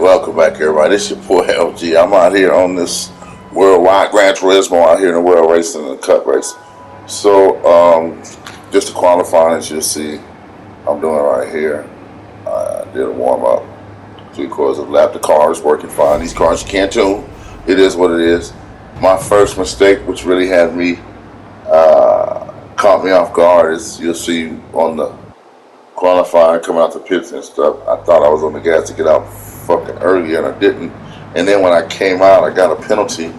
welcome back, everybody. This your boy LG. I'm out here on this worldwide Gran Turismo out here in the world racing and the cup race. So, just to qualify, as you'll see, I'm doing right here. I did a warm up, 3/4 of a lap. The car is working fine. These cars you can't tune. It is what it is. My first mistake, which really had me caught me off guard, is you'll see on the qualifying coming out the pits and stuff. I thought I was on the gas to get out fucking earlier and I didn't. And then when I came out, I got a penalty.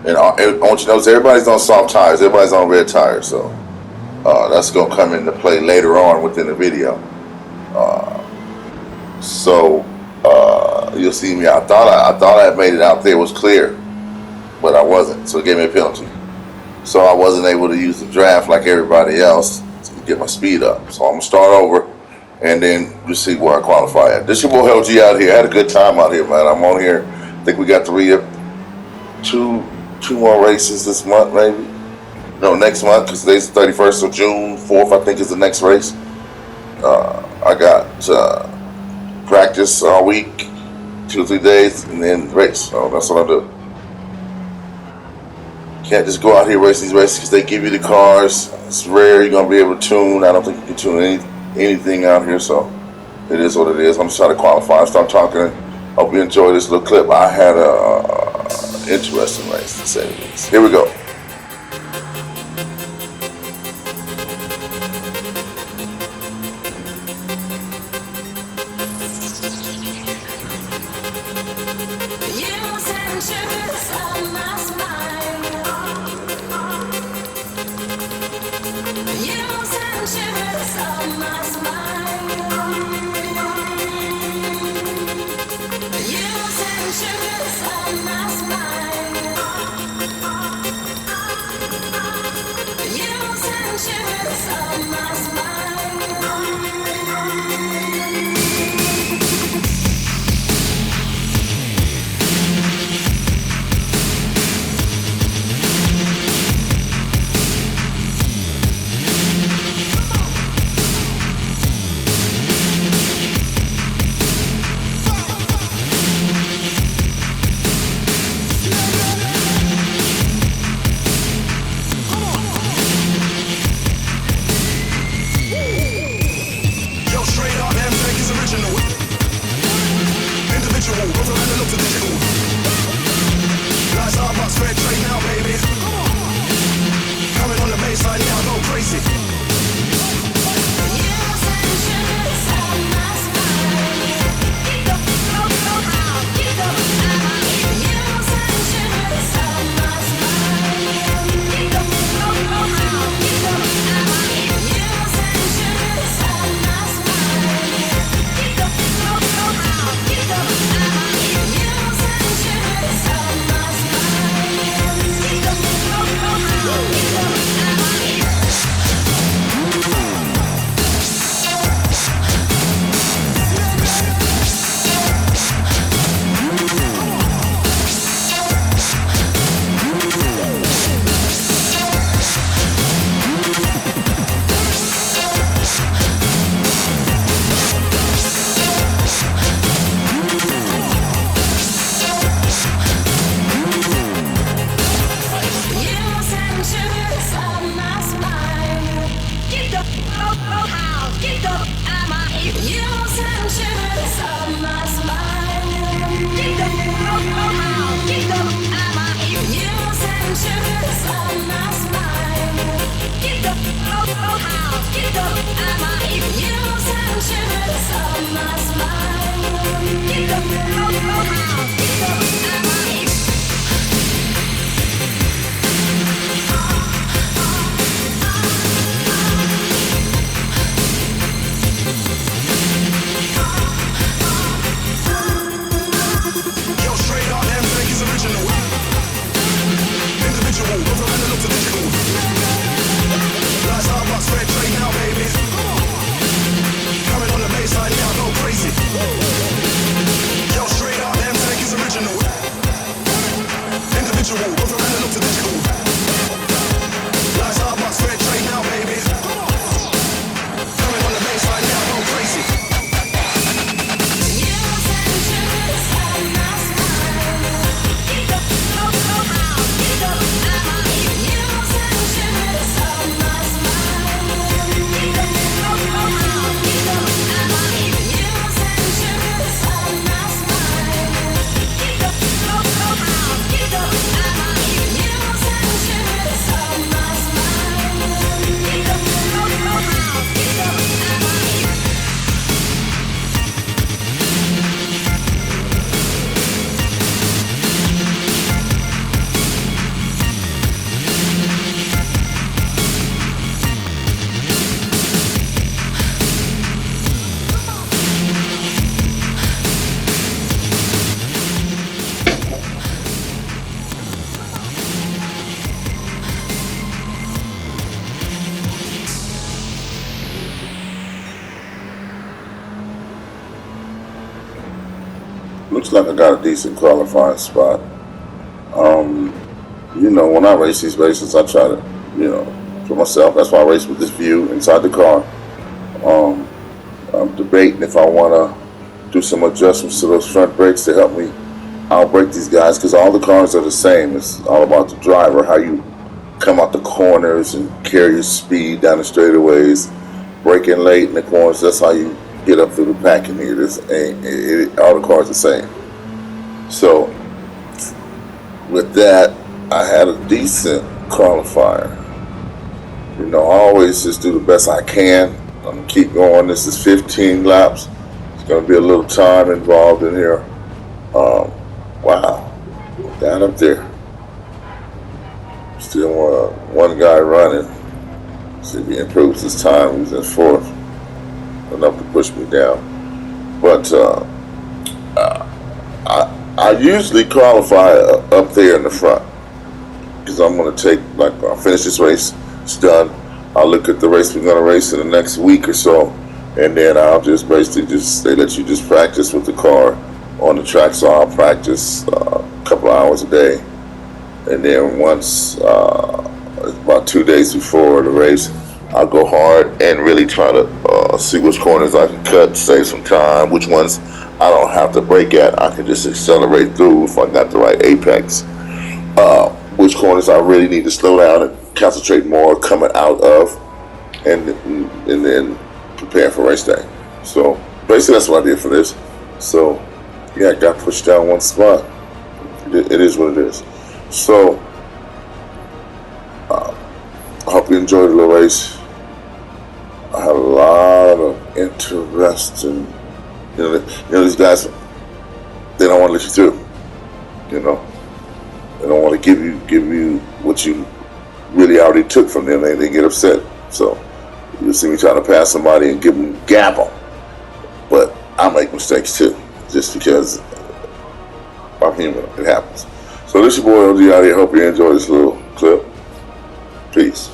And I want you to know, everybody's on soft tires, everybody's on red tires, so that's gonna come into play later on within the video. So you'll see me. I thought I had made it out there, it was clear, but I wasn't. So it gave me a penalty. So I wasn't able to use the draft like everybody else to get my speed up. So I'm gonna start over, and then we'll see where I qualify at. This your boy LG out here. I had a good time out here, man. I'm on here. I think we got two more races this month, maybe. No, next month, because today's the 31st of June. 4th, I think, is the next race. I got practice all week, 2 or 3 days, and then race. So that's what I do. Can't just go out here race these races because they give you the cars. It's rare you're gonna be able to tune. I don't think you can tune anything out here, so it is what it is. I'm just trying to qualify. Stop talking. Hope you enjoy this little clip. I had a interesting race to say the least. Here we go. looks like I got a decent qualifying spot. Um, when I race these races, I try to, you know, for myself. That's why I race with this view inside the car. Um, I'm debating if I want to do some adjustments to those front brakes to help me outbrake these guys because all the cars are the same. It's all about the driver, how you come out the corners and carry your speed down the straightaways, braking late in the corners. That's how you get up through the pack in here. All the cars are the same. So with that, I had a decent qualifier. I always just do the best I can. I'm gonna keep going. This is 15 laps. It's gonna be a little time involved in here. Um, wow, down up there. Still one guy running. See if he improves his time. He's in fourth, enough to push me down. But I usually qualify up there in the front because I'm going to take, like, I'll finish this race. It's done. I'll look at the race we're going to race in the next week or so, and then I'll just basically they let you just practice with the car on the track. So I'll practice a couple of hours a day, and then once about 2 days before the race, I'll go hard and really try to see which corners I can cut, save some time, which ones I don't have to brake at. I can just accelerate through if I got the right apex. Which corners I really need to slow down and concentrate more coming out of, and then prepare for race day. So basically that's what I did for this. So yeah, I got pushed down one spot. It is what it is. So I hope you enjoyed the little race. I had a lot of interesting, these guys, they don't want to let you through. They don't want to give you what you really already took from them. They get upset. So you'll see me trying to pass somebody and give them gavel. But I make mistakes too, just because I'm human. It happens. So this is your boy OG out here. Hope you enjoy this little clip. Peace.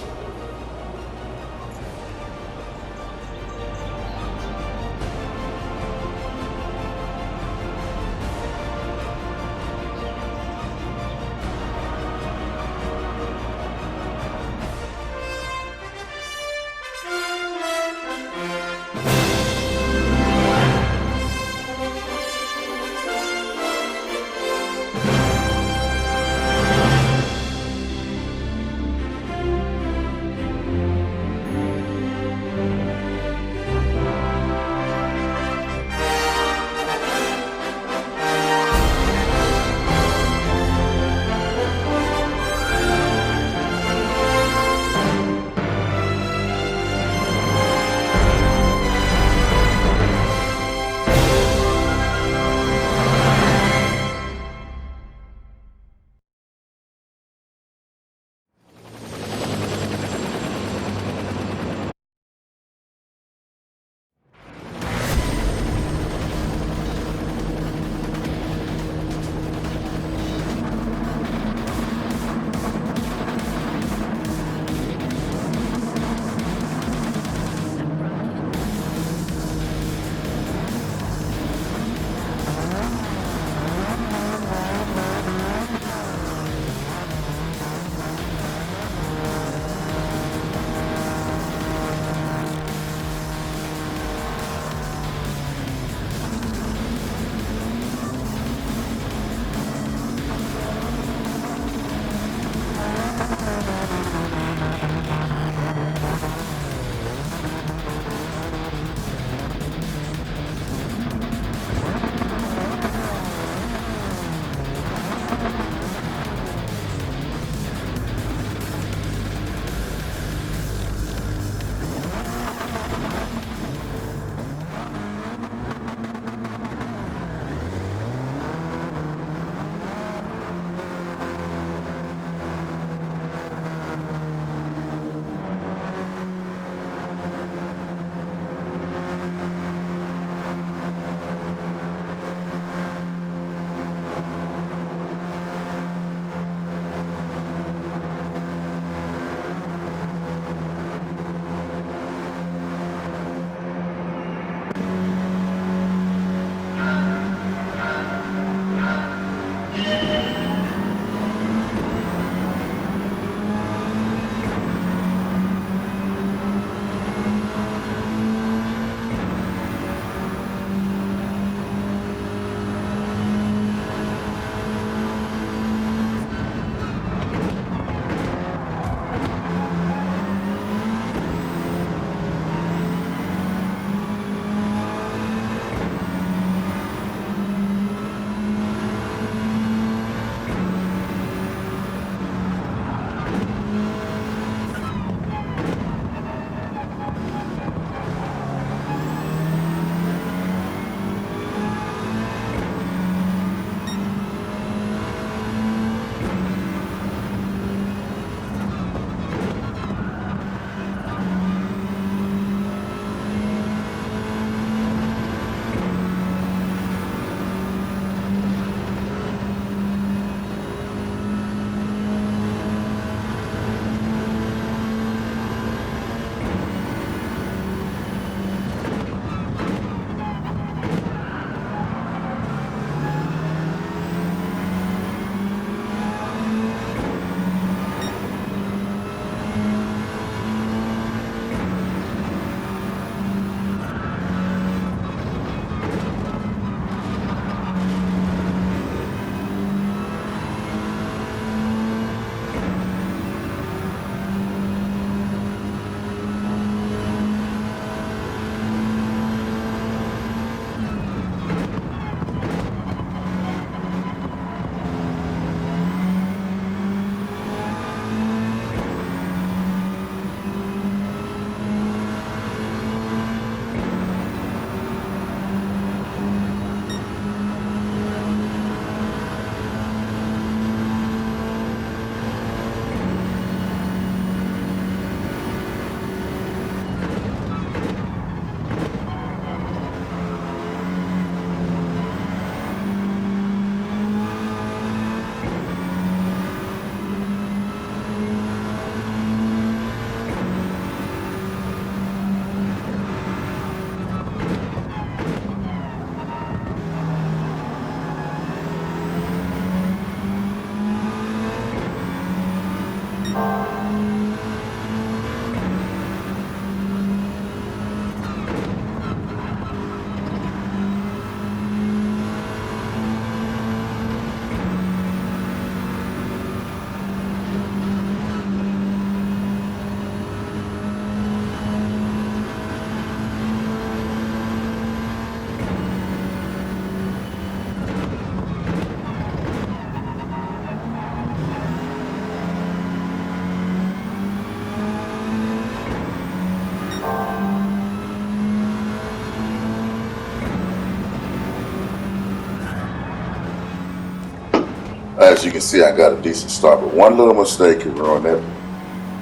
As you can see, I got a decent start, but one little mistake can ruin it.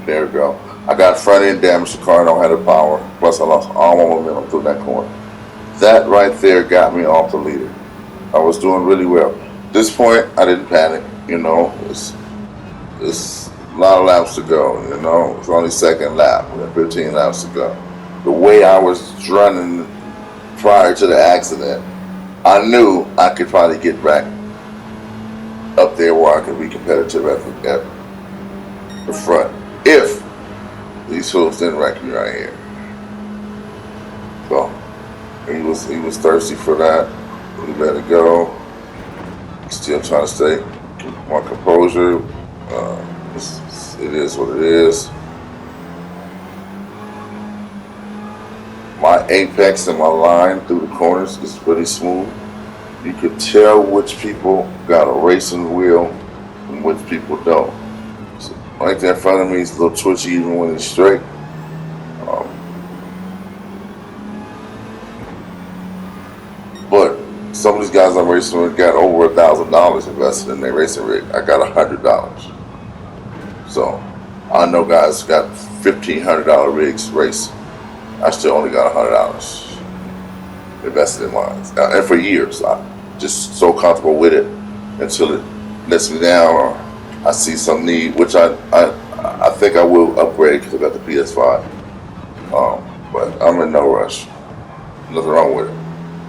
There we go. I got front end damage. The car don't have the power. Plus, I lost all my momentum through that corner. That right there got me off the leader. I was doing really well. At this point, I didn't panic. It's a lot of laps to go. It's only second lap. We have 15 laps to go. The way I was running prior to the accident, I knew I could probably get back up there where I could be competitive at the front if these fools didn't wreck me right here. So he was thirsty for that. He let it go. Still trying to stay my composure. It is what it is. My apex and my line through the corners is pretty smooth. You could tell which people got a racing wheel and which people don't. So right there in front of me is a little twitchy even when it's straight. But some of these guys I'm racing with got over $1,000 invested in their racing rig. I got $100. So I know guys got $1,500 rigs race. I still only got $100 invested in mine, and for years. I'm just so comfortable with it until it lets me down, or I see some need, which I think I will upgrade because I got the PS5. But I'm in no rush. Nothing wrong with it.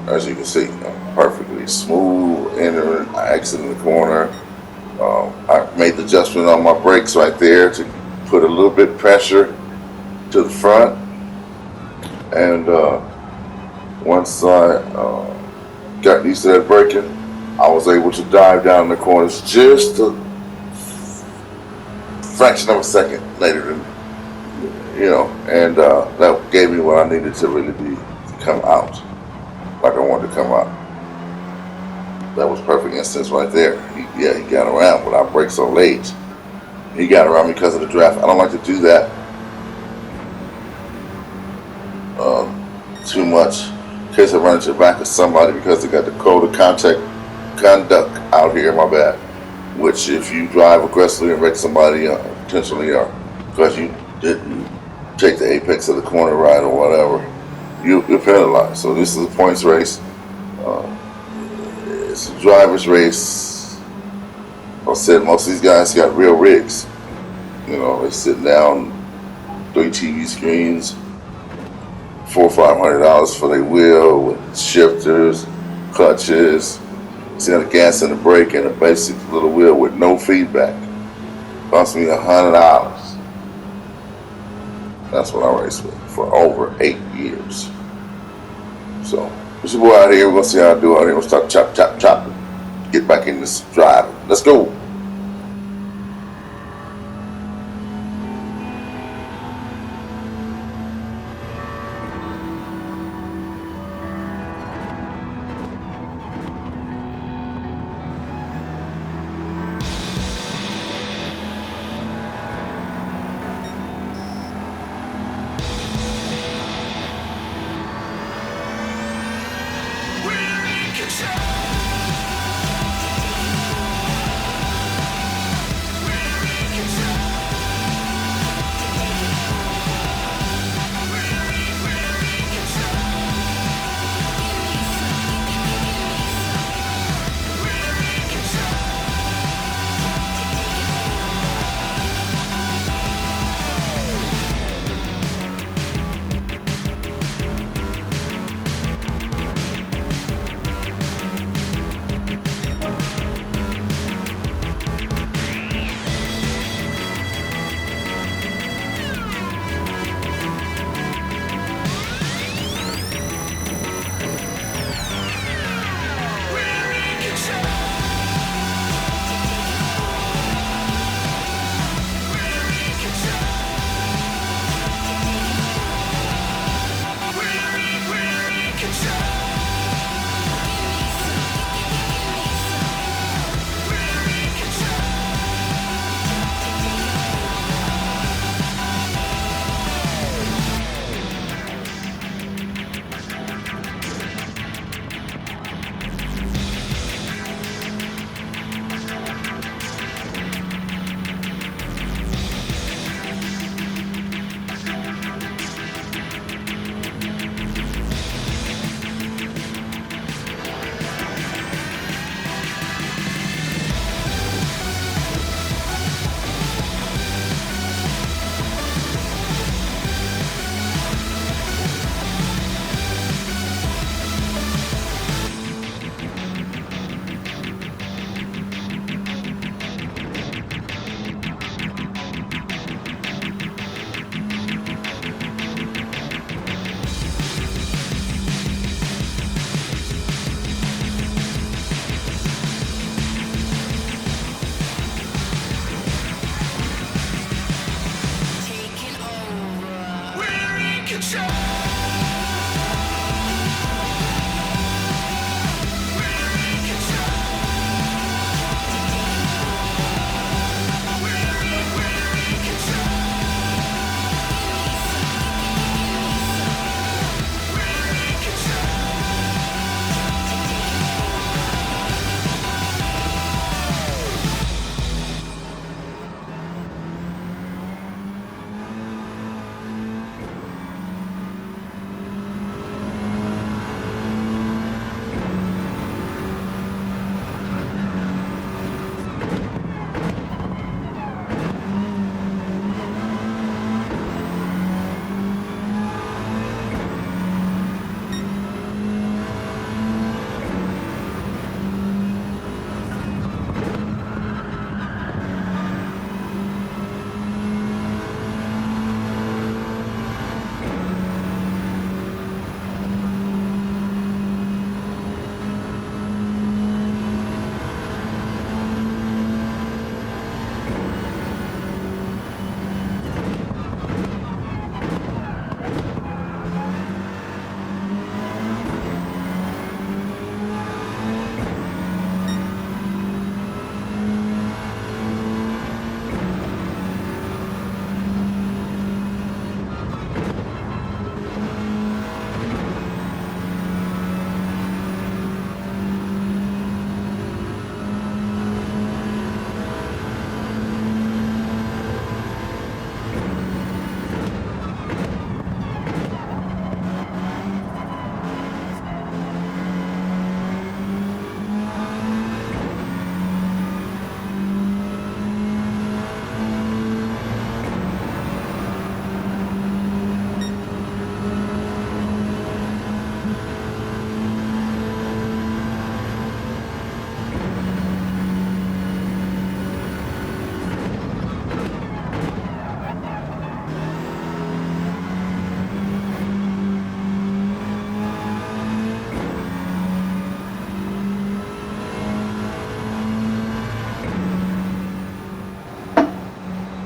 As you can see, I'm perfectly smooth entering, exiting the corner. I made the adjustment on my brakes right there to put a little bit pressure to the front. And once I got used to that braking, I was able to dive down the corners just a fraction of a second later than, and that gave me what I needed to really to come out like I wanted to come out. That was perfect instance right there. He got around, but I braked so late. He got around me because of the draft. I don't like to do that too much in case I run into the back of somebody because they got the code of conduct out here, my bad. Which if you drive aggressively and wreck somebody potentially, or because you didn't take the apex of the corner right or whatever, you're penalized. So this is a points race. It's a driver's race. Like I said, most of these guys got real rigs. They're sitting down, 3 TV screens, $400 or $500 for their wheel with shifters, clutches. It's got a gas and a brake and a basic little wheel with no feedback. Cost me $100. That's what I raced with for over 8 years. So, it's your boy out here. We're gonna see how I do out here. We'll start chop. Get back in this drive. Let's go.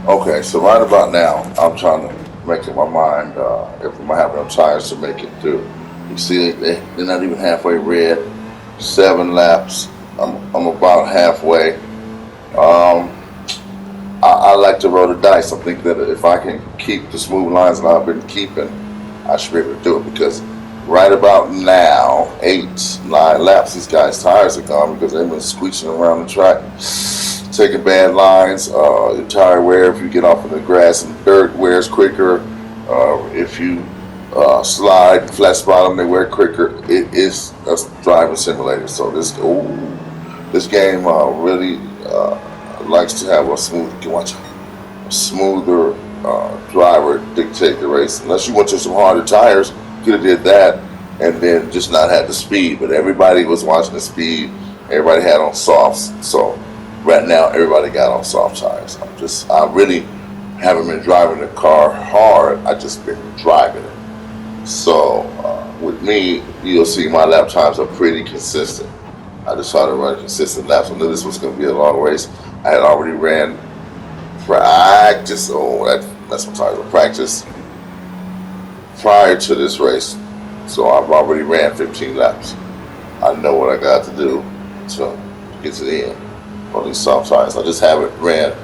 Okay, so right about now, I'm trying to make up my mind if I'm having enough tires to make it through. You see, they're not even halfway red. 7 laps. I'm about halfway. Um, I like to roll the dice. I think that if I can keep the smooth lines that I've been keeping, I should be able to do it because right about now, 8, 9 laps, these guys' tires are gone because they've been squeezing around the track, taking bad lines. Your tire wear if you get off of the grass and dirt wears quicker. If you slide, flat spot them, they wear quicker. It is a driving simulator. So this game really likes to have a smoother driver dictate the race. Unless you went to some harder tires, you could have did that and then just not had the speed. But everybody was watching the speed. Everybody had on softs. So right now, everybody got on soft tires. I really haven't been driving the car hard. I just been driving it. So with me, you'll see my lap times are pretty consistent. I just try to run consistent laps. I knew this was going to be a long race. I had already ran practice. Oh, that's what tires were practice prior to this race. So I've already ran 15 laps. I know what I got to do to get to the end on these soft tires. I just haven't ran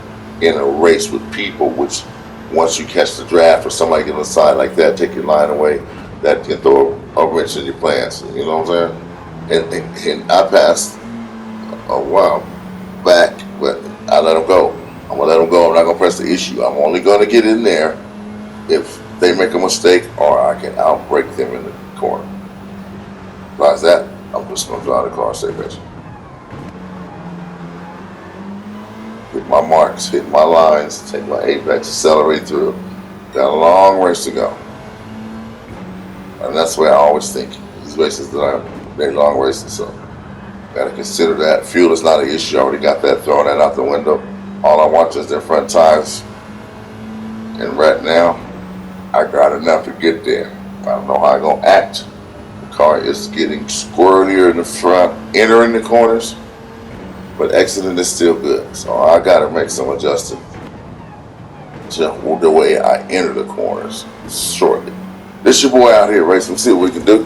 in a race with people, which once you catch the draft or somebody get on the side like that, take your line away, that can throw a wrench in your plans. You know what I'm saying? And I passed a while back, but I let them go. I'm gonna let them go. I'm not gonna press the issue. I'm only gonna get in there if they make a mistake or I can outbrake them in the corner. Besides that, I'm just gonna drive the car, stay patient. Hit my marks, hit my lines, take my apex, accelerate through. Got a long race to go. And that's the way I always think. These races they're long races, so gotta consider that. Fuel is not an issue. I already got that, throwing that out the window. All I want is their front tires. And right now, I got enough to get there. I don't know how I'm gonna act. The car is getting squirrelier in the front, entering the corners, but exiting is still good. So I gotta make some adjustments to the way I enter the corners shortly. This your boy out here racing. See what we can do.